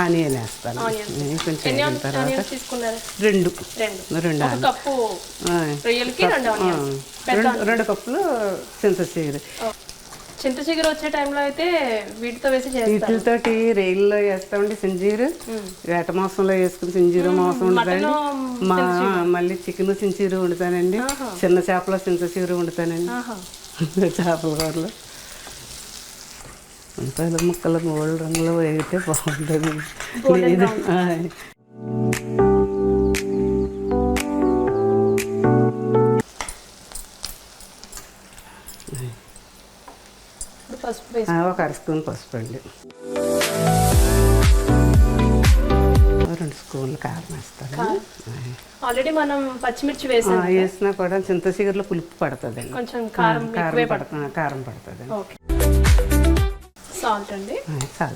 Onion వేస్తాను. కొంచెం వేగిన తర్వాత రెండు కప్పులు చింతచిగురు. చింతచిగురు వచ్చే టైంలో అయితే వీటితో వేసి వీటితోటి రైల్లో వేస్తామండి. సింజీరు వేట మాంసంలో వేసుకుని సింజీరు మాంసం వండుతానండి. మళ్ళీ చికెన్ సింజీరు వండుతానండి. చిన్న చేపలో చింతచిగురు వండుతానండి. చేపల కూరలో వంకాయల ముక్కలు గోల్డ్ రంగులో వేగితే బాగుంటుంది. ఒక అర స్పూన్ పసుపు అండి, 2 స్పూన్లు కారం వేస్తాను. ఆల్రెడీ మనం పచ్చిమిర్చి వేసినా కూడా చింతచిగురులో పులుపు పడుతుంది, కొంచెం కారం పడుతుంది. సాల్ట్ అండి.